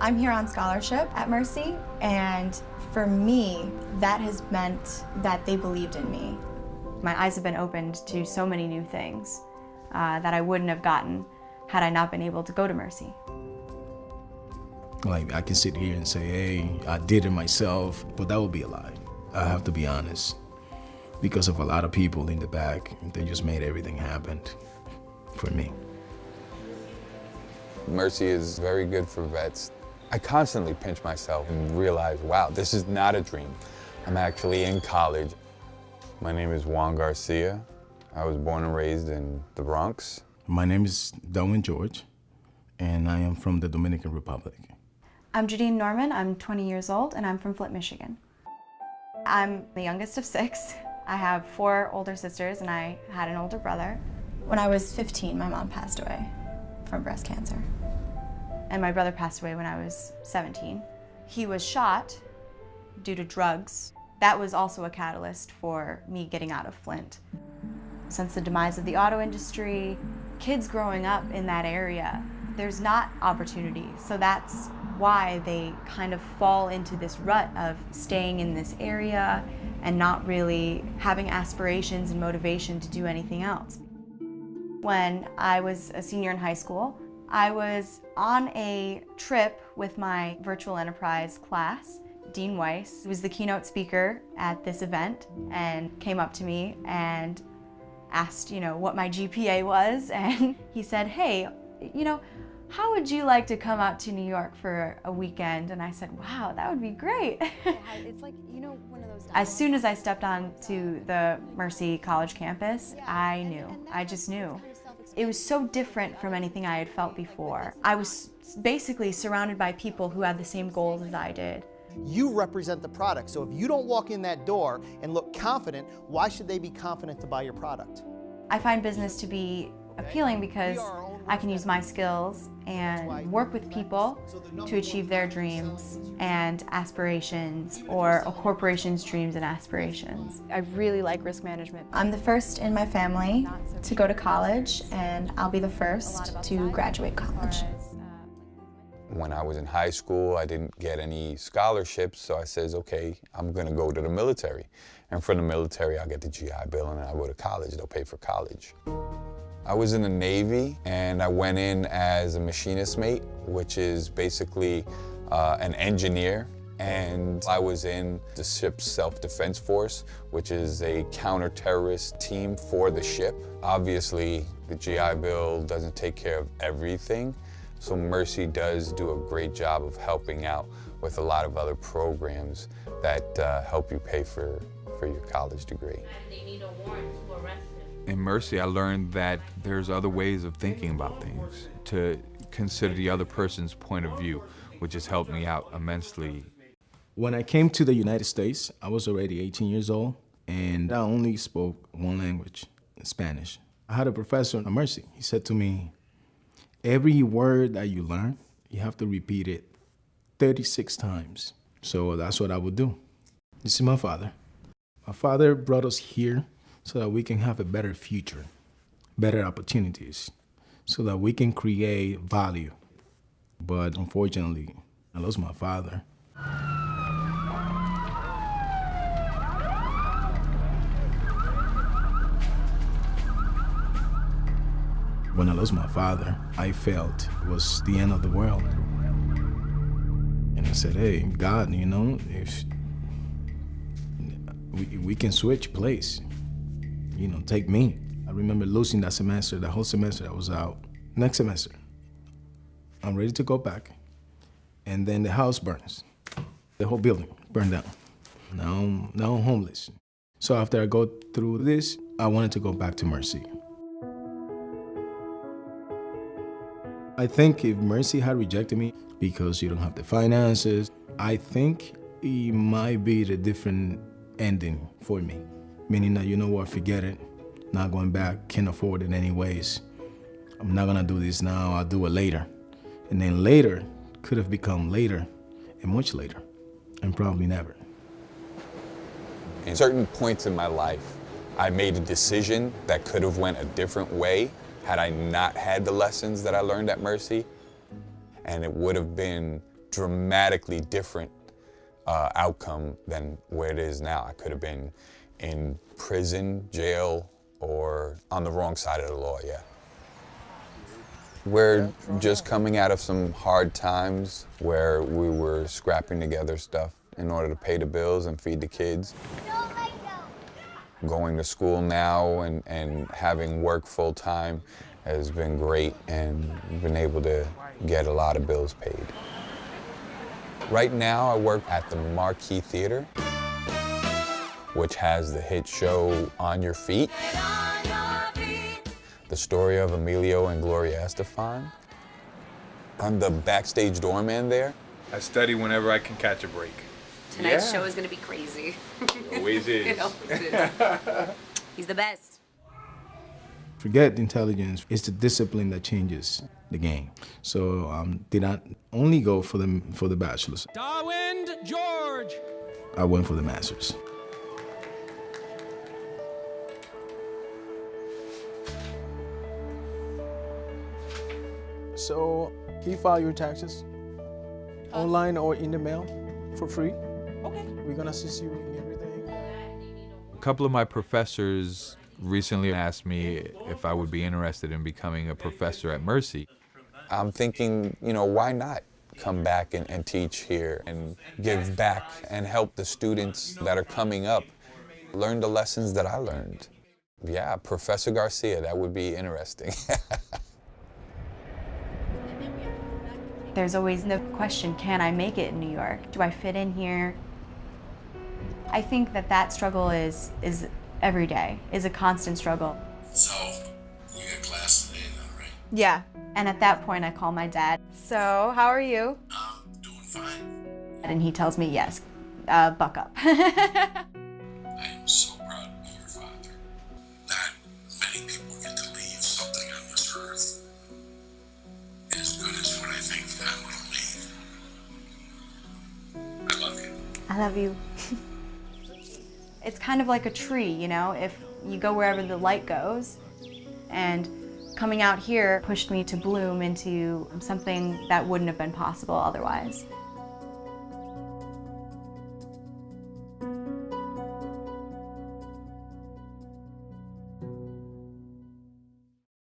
I'm here on scholarship at Mercy, and for me, that has meant that they believed in me. My eyes have been opened to so many new things that I wouldn't have gotten had I not been able to go to Mercy. Like, I can sit here and say, hey, I did it myself, but that would be a lie. I have to be honest. Because of a lot of people in the back, they just made everything happen for me. Mercy is very good for vets. I constantly pinch myself and realize, wow, this is not a dream. I'm actually in college. My name is Juan Garcia. I was born and raised in the Bronx. My name is Darwin George, and I am from the Dominican Republic. I'm Jadine Norman, I'm 20 years old, and I'm from Flint, Michigan. I'm the youngest of 6. I have 4 older sisters, and I had an older brother. When I was 15, my mom passed away from breast cancer. And my brother passed away when I was 17. He was shot due to drugs. That was also a catalyst for me getting out of Flint. Since the demise of the auto industry, kids growing up in that area, there's not opportunity. So that's why they kind of fall into this rut of staying in this area and not really having aspirations and motivation to do anything else. When I was a senior in high school, I was on a trip with my virtual enterprise class. Dean Weiss was the keynote speaker at this event and came up to me and asked, what my GPA was, and he said, hey, how would you like to come out to New York for a weekend? And I said, wow, that would be great. It's like, one of those. As soon as I stepped onto the Mercy College campus, I knew. I just knew. It was so different from anything I had felt before. I was basically surrounded by people who had the same goals as I did. You represent the product, so if you don't walk in that door and look confident, why should they be confident to buy your product? I find business to be appealing because I can use my skills and work with people to achieve their dreams and aspirations, or a corporation's dreams and aspirations. I really like risk management. I'm the first in my family to go to college, and I'll be the first to graduate college. When I was in high school, I didn't get any scholarships, so I says, okay, I'm gonna go to the military. And from the military, I'll get the GI Bill, and then I'll go to college. They'll pay for college. I was in the Navy, and I went in as a machinist mate, which is basically an engineer. And I was in the ship's self-defense force, which is a counter-terrorist team for the ship. Obviously, the GI Bill doesn't take care of everything, so Mercy does do a great job of helping out with a lot of other programs that help you pay for your college degree. They need a warrant to arrest him. In Mercy, I learned that there's other ways of thinking about things, to consider the other person's point of view, which has helped me out immensely. When I came to the United States, I was already 18 years old, and I only spoke one language, Spanish. I had a professor at Mercy. He said to me, every word that you learn, you have to repeat it 36 times. So that's what I would do. This is my father. My father brought us here so that we can have a better future, better opportunities, so that we can create value. But unfortunately, I lost my father. When I lost my father, I felt it was the end of the world. And I said, hey, God, if we can switch place, take me. I remember losing that semester, the whole semester I was out. Next semester, I'm ready to go back. And then the house burns. The whole building burned down. Now I'm homeless. So after I go through this, I wanted to go back to Mercy. I think if Mercy had rejected me because you don't have the finances, I think it might be the different ending for me. Meaning that, forget it, not going back, can't afford it anyways. I'm not gonna do this now, I'll do it later. And then later could have become later and much later, and probably never. In certain points in my life, I made a decision that could have went a different way had I not had the lessons that I learned at Mercy. And it would have been dramatically different outcome than where it is now. I could have been in prison, jail, or on the wrong side of the law, yeah. We're just coming out of some hard times where we were scrapping together stuff in order to pay the bills and feed the kids. Going to school now and having work full time has been great, and been able to get a lot of bills paid. Right now I work at the Marquee Theater, which has the hit show On Your Feet. The story of Emilio and Gloria Estefan. I'm the backstage doorman there. I study whenever I can catch a break. Tonight's show is gonna be crazy. Always is. It always is. He's the best. Forget intelligence, it's the discipline that changes the game. So did not only go for the bachelor's. Darwin George. I went for the master's. So, can you file your taxes online or in the mail for free? Okay. We're gonna assist you in everything. A couple of my professors recently asked me if I would be interested in becoming a professor at Mercy. I'm thinking, you know, why not come back and teach here and give back and help the students that are coming up learn the lessons that I learned. Yeah, Professor Garcia, that would be interesting. There's always the question, can I make it in New York? Do I fit in here? I think that struggle is every day, is a constant struggle. So, you got class today then, right? Yeah, and at that point I call my dad. So, how are you? I'm doing fine. And he tells me, yes, buck up. I am so proud to be your father. Not many people get to leave something on this earth as good as what I think I'm gonna leave. I love you. I love you. It's kind of like a tree, you know, if you go wherever the light goes, and coming out here pushed me to bloom into something that wouldn't have been possible otherwise.